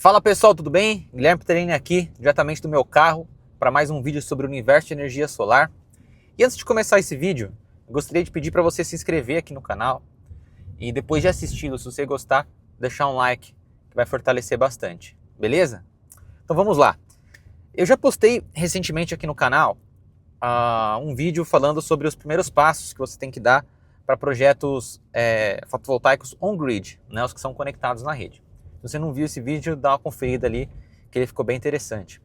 Fala pessoal, tudo bem? Guilherme Peterini aqui, diretamente do meu carro, para mais um vídeo sobre o universo de energia solar. E antes de começar esse vídeo, eu gostaria de pedir para você se inscrever aqui no canal e depois de assisti-lo, se você gostar, deixar um like, que vai fortalecer bastante, beleza? Então vamos lá. Eu já postei recentemente aqui no canal um vídeo falando sobre os primeiros passos que você tem que dar para projetos fotovoltaicos on-grid, né, os que são conectados na rede. Se você não viu esse vídeo, dá uma conferida ali, que ele ficou bem interessante.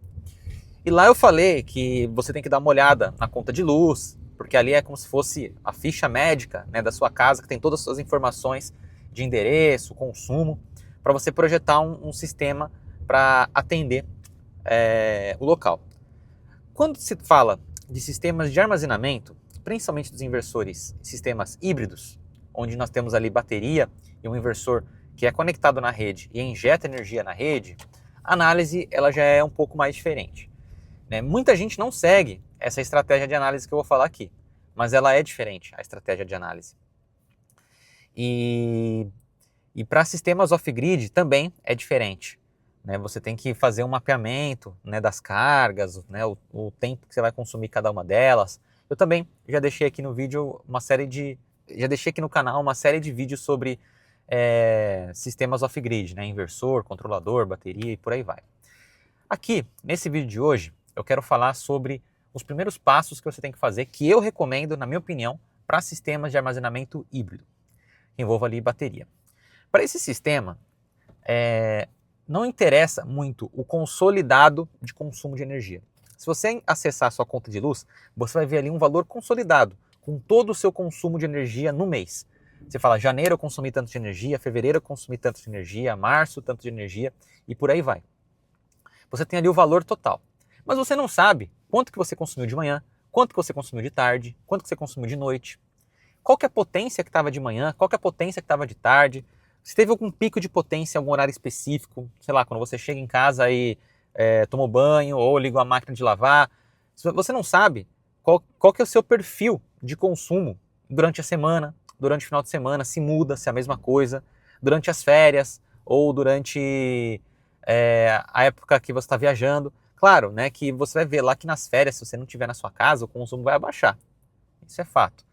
E lá eu falei que você tem que dar uma olhada na conta de luz, porque ali é como se fosse a ficha médica, né, da sua casa, que tem todas as suas informações de endereço, consumo, para você projetar um sistema para atender o local. Quando se fala de sistemas de armazenamento, principalmente dos inversores, sistemas híbridos, onde nós temos ali bateria e um inversor que é conectado na rede e injeta energia na rede, a análise ela já é um pouco mais diferente, né? Muita gente não segue essa estratégia de análise que eu vou falar aqui, mas ela é diferente, a estratégia de análise. E para sistemas off-grid também é diferente, né? Você tem que fazer um mapeamento, né, das cargas, né, o tempo que você vai consumir cada uma delas. Eu também já deixei aqui no vídeo já deixei aqui no canal uma série de vídeos sobre sistemas off-grid, né? Inversor, controlador, bateria e por aí vai. Aqui, nesse vídeo de hoje, eu quero falar sobre os primeiros passos que você tem que fazer, que eu recomendo, na minha opinião, para sistemas de armazenamento híbrido, que envolva ali bateria. Para esse sistema, não interessa muito o consolidado de consumo de energia. Se você acessar a sua conta de luz, você vai ver ali um valor consolidado, com todo o seu consumo de energia no mês. Você fala, janeiro eu consumi tanto de energia, fevereiro eu consumi tanto de energia, março tanto de energia e por aí vai. Você tem ali o valor total. Mas você não sabe quanto que você consumiu de manhã, quanto que você consumiu de tarde, quanto que você consumiu de noite, qual que é a potência que estava de manhã, qual que é a potência que estava de tarde, se teve algum pico de potência em algum horário específico, sei lá, quando você chega em casa e tomou banho ou ligou a máquina de lavar. Você não sabe qual que é o seu perfil de consumo durante a semana, durante o final de semana, se muda, se é a mesma coisa, durante as férias ou durante a época que você está viajando. Claro, né, que você vai ver lá que nas férias, se você não estiver na sua casa, o consumo vai abaixar. Isso é fato.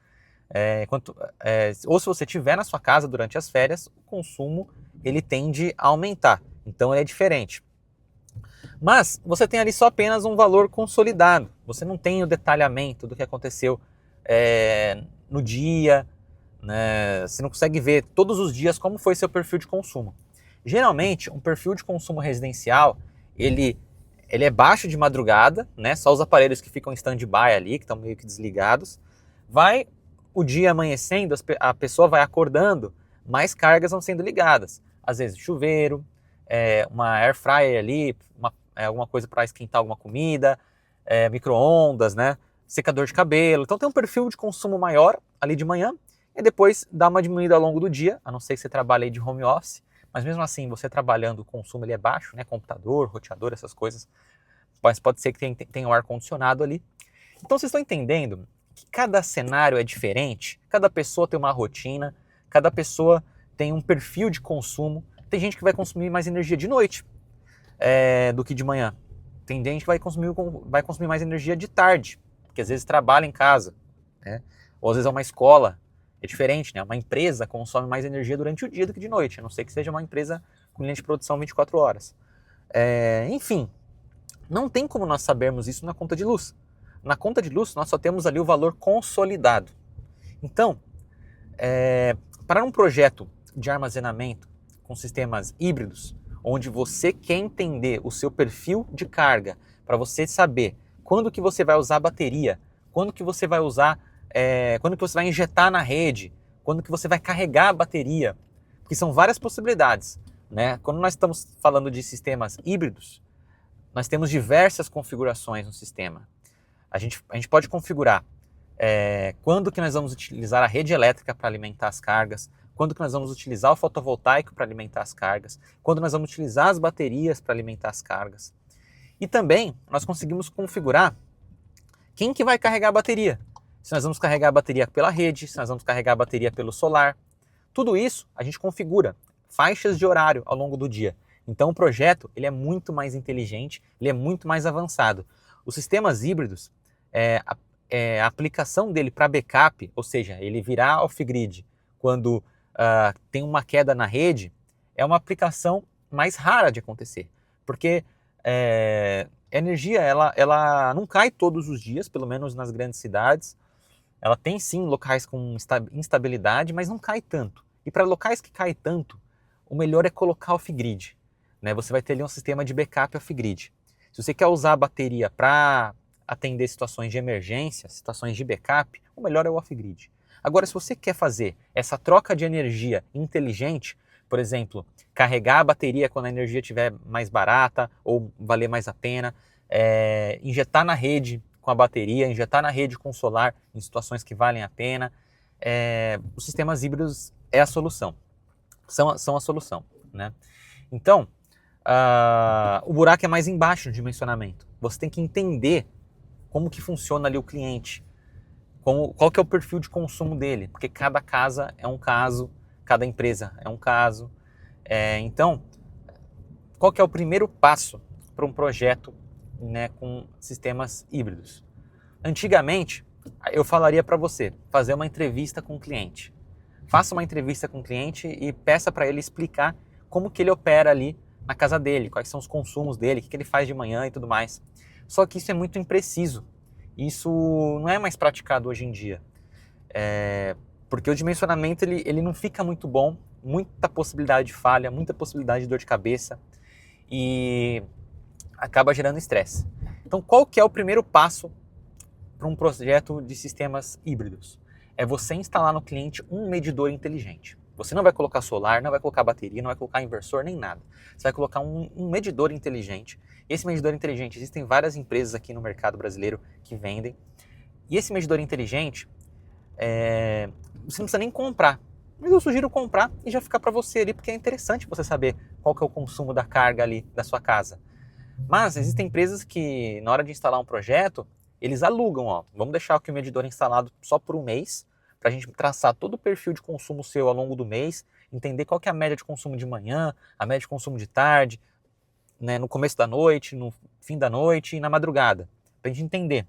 Ou se você estiver na sua casa durante as férias, o consumo ele tende a aumentar. Então ele é diferente. Mas você tem ali só apenas um valor consolidado. Você não tem o detalhamento do que aconteceu no dia, né? Você não consegue ver todos os dias como foi seu perfil de consumo. Geralmente, um perfil de consumo residencial, ele é baixo de madrugada, né? Só os aparelhos que ficam em stand-by ali, que estão meio que desligados. Vai o dia amanhecendo, a pessoa vai acordando, mais cargas vão sendo ligadas. Às vezes chuveiro, uma air fryer ali, alguma coisa para esquentar alguma comida, micro-ondas, né? Secador de cabelo. Então tem um perfil de consumo maior ali de manhã, e depois dá uma diminuída ao longo do dia, a não ser que você trabalhe aí de home office, mas mesmo assim, você trabalhando, o consumo ele é baixo, né? Computador, roteador, essas coisas, mas pode ser que tenha um ar-condicionado ali. Então vocês estão entendendo que cada cenário é diferente, cada pessoa tem uma rotina, cada pessoa tem um perfil de consumo. Tem gente que vai consumir mais energia de noite do que de manhã. Tem gente que vai consumir mais energia de tarde, porque às vezes trabalha em casa, né? Ou às vezes é uma escola. É diferente, né? Uma empresa consome mais energia durante o dia do que de noite, a não ser que seja uma empresa com linha de produção 24 horas. Enfim, não tem como nós sabermos isso na conta de luz. Na conta de luz, nós só temos ali o valor consolidado. Então, para um projeto de armazenamento com sistemas híbridos, onde você quer entender o seu perfil de carga, para você saber quando que você vai usar a bateria, quando que você vai usar quando que você vai injetar na rede, quando que você vai carregar a bateria, porque são várias possibilidades, né? Quando nós estamos falando de sistemas híbridos, nós temos diversas configurações no sistema. A gente pode configurar quando que nós vamos utilizar a rede elétrica para alimentar as cargas, quando que nós vamos utilizar o fotovoltaico para alimentar as cargas, quando nós vamos utilizar as baterias para alimentar as cargas. E também nós conseguimos configurar quem que vai carregar a bateria. Se nós vamos carregar a bateria pela rede, se nós vamos carregar a bateria pelo solar. Tudo isso a gente configura faixas de horário ao longo do dia. Então o projeto ele é muito mais inteligente, ele é muito mais avançado. Os sistemas híbridos, a aplicação dele para backup, ou seja, ele virar off-grid quando tem uma queda na rede, é uma aplicação mais rara de acontecer, porque a energia ela não cai todos os dias, pelo menos nas grandes cidades. Ela tem sim locais com instabilidade, mas não cai tanto. E para locais que cai tanto, o melhor é colocar off-grid. Né? Você vai ter ali um sistema de backup off-grid. Se você quer usar a bateria para atender situações de emergência, situações de backup, o melhor é o off-grid. Agora, se você quer fazer essa troca de energia inteligente, por exemplo, carregar a bateria quando a energia estiver mais barata ou valer mais a pena, injetar na rede com a bateria, injetar na rede com solar em situações que valem a pena, os sistemas híbridos é a solução, são a solução. Né? Então, o buraco é mais embaixo no dimensionamento. Você tem que entender como que funciona ali o cliente, qual que é o perfil de consumo dele, porque cada casa é um caso, cada empresa é um caso. Então, qual que é o primeiro passo para um projeto, né, com sistemas híbridos? Antigamente, eu falaria para você fazer uma entrevista com o cliente. Faça uma entrevista com o cliente e peça para ele explicar como que ele opera ali na casa dele, quais são os consumos dele, o que ele faz de manhã e tudo mais. Só que isso é muito impreciso. Isso não é mais praticado hoje em dia. Porque o dimensionamento ele não fica muito bom, muita possibilidade de falha, muita possibilidade de dor de cabeça e acaba gerando estresse. Então, qual que é o primeiro passo para um projeto de sistemas híbridos? É você instalar no cliente um medidor inteligente. Você não vai colocar solar, não vai colocar bateria, não vai colocar inversor, nem nada. Você vai colocar um medidor inteligente. Esse medidor inteligente, existem várias empresas aqui no mercado brasileiro que vendem. E esse medidor inteligente, você não precisa nem comprar. Mas eu sugiro comprar e já ficar para você ali, porque é interessante você saber qual que é o consumo da carga ali da sua casa. Mas existem empresas que, na hora de instalar um projeto, eles alugam, vamos deixar aqui o medidor instalado só por um mês, para a gente traçar todo o perfil de consumo seu ao longo do mês, entender qual que é a média de consumo de manhã, a média de consumo de tarde, né, no começo da noite, no fim da noite e na madrugada, para a gente entender.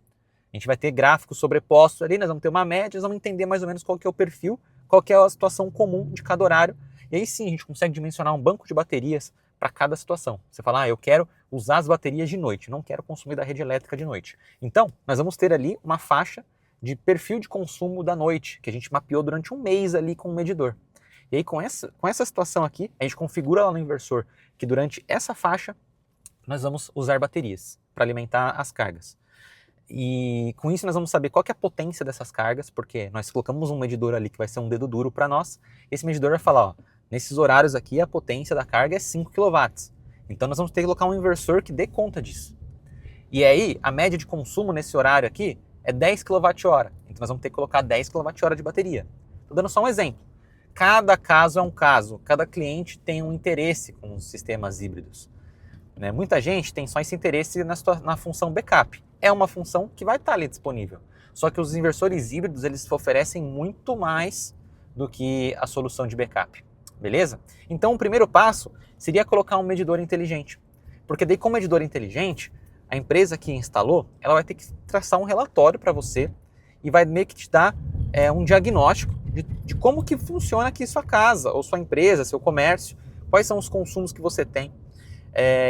A gente vai ter gráficos sobrepostos ali, nós vamos ter uma média, nós vamos entender mais ou menos qual que é o perfil, qual que é a situação comum de cada horário, e aí sim a gente consegue dimensionar um banco de baterias para cada situação. Você fala, eu quero usar as baterias de noite, não quero consumir da rede elétrica de noite. Então, nós vamos ter ali uma faixa de perfil de consumo da noite, que a gente mapeou durante um mês ali com o medidor. E aí com essa situação aqui, a gente configura lá no inversor que durante essa faixa nós vamos usar baterias para alimentar as cargas. E com isso nós vamos saber qual que é a potência dessas cargas, porque nós colocamos um medidor ali que vai ser um dedo duro para nós. Esse medidor vai falar, nesses horários aqui a potência da carga é 5 kW. Então nós vamos ter que colocar um inversor que dê conta disso. E aí a média de consumo nesse horário aqui é 10 kWh. Então nós vamos ter que colocar 10 kWh de bateria. Estou dando só um exemplo. Cada caso é um caso, cada cliente tem um interesse com os sistemas híbridos. Né? Muita gente tem só esse interesse na função backup. É uma função que vai estar ali disponível. Só que os inversores híbridos, eles oferecem muito mais do que a solução de backup. Beleza? Então o primeiro passo seria colocar um medidor inteligente. Porque daí com o medidor inteligente, a empresa que instalou, ela vai ter que traçar um relatório para você e vai meio que te dar um diagnóstico de como que funciona aqui sua casa, ou sua empresa, seu comércio, quais são os consumos que você tem.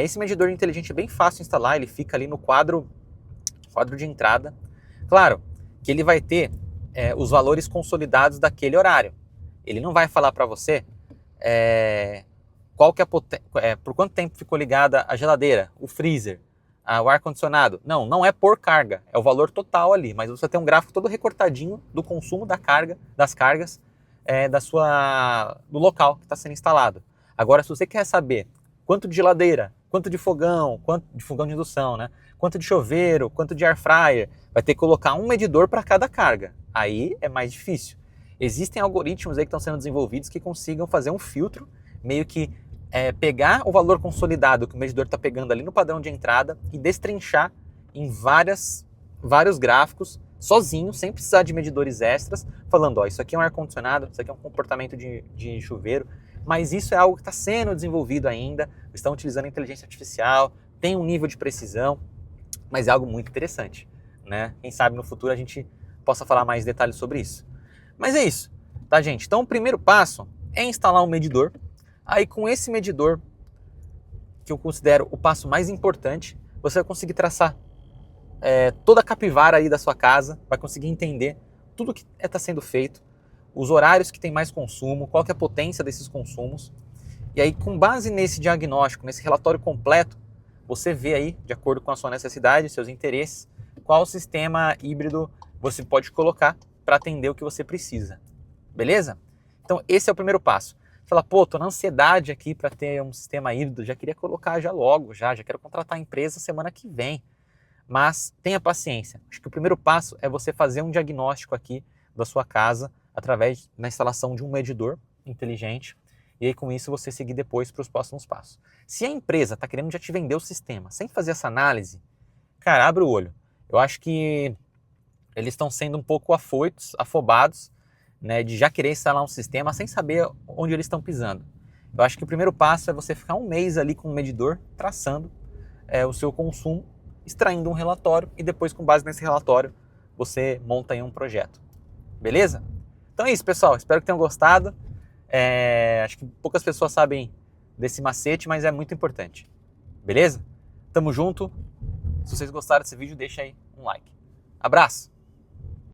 Esse medidor inteligente é bem fácil de instalar, ele fica ali no quadro de entrada. Claro que ele vai ter os valores consolidados daquele horário. Ele não vai falar para você qual que é por quanto tempo ficou ligada a geladeira, o freezer, o ar-condicionado. Não é por carga, é o valor total ali, mas você tem um gráfico todo recortadinho do consumo das cargas do local que está sendo instalado. Agora, se você quer saber quanto de geladeira, quanto de fogão, quanto de fogão de indução, né? Quanto de chuveiro, quanto de air fryer, vai ter que colocar um medidor para cada carga. Aí é mais difícil. Existem algoritmos aí que estão sendo desenvolvidos que consigam fazer um filtro, meio que pegar o valor consolidado que o medidor está pegando ali no padrão de entrada e destrinchar em vários gráficos, sozinho, sem precisar de medidores extras, falando, isso aqui é um ar-condicionado, isso aqui é um comportamento de chuveiro, mas isso é algo que está sendo desenvolvido ainda, estão utilizando inteligência artificial, tem um nível de precisão, mas é algo muito interessante, né? Quem sabe no futuro a gente possa falar mais detalhes sobre isso. Mas é isso, tá, gente? Então o primeiro passo é instalar um medidor. Aí com esse medidor, que eu considero o passo mais importante, você vai conseguir traçar toda a capivara aí da sua casa, vai conseguir entender tudo que está sendo feito, os horários que tem mais consumo, qual que é a potência desses consumos. E aí, com base nesse diagnóstico, nesse relatório completo, você vê aí, de acordo com a sua necessidade, seus interesses, qual sistema híbrido você pode colocar para atender o que você precisa. Beleza? Então, esse é o primeiro passo. Você fala, pô, tô na ansiedade aqui para ter um sistema híbrido, já queria colocar já logo, já quero contratar a empresa semana que vem. Mas tenha paciência. Acho que o primeiro passo é você fazer um diagnóstico aqui da sua casa através da instalação de um medidor inteligente e aí com isso você seguir depois para os próximos passos. Se a empresa está querendo já te vender o sistema sem fazer essa análise, cara, abre o olho. Eu acho que eles estão sendo um pouco afoitos, afobados, né, de já querer instalar um sistema sem saber onde eles estão pisando. Eu acho que o primeiro passo é você ficar um mês ali com o medidor, traçando o seu consumo, extraindo um relatório e depois, com base nesse relatório, você monta aí um projeto. Beleza? Então é isso, pessoal. Espero que tenham gostado. Acho que poucas pessoas sabem desse macete, mas é muito importante. Beleza? Tamo junto. Se vocês gostaram desse vídeo, deixa aí um like. Abraço!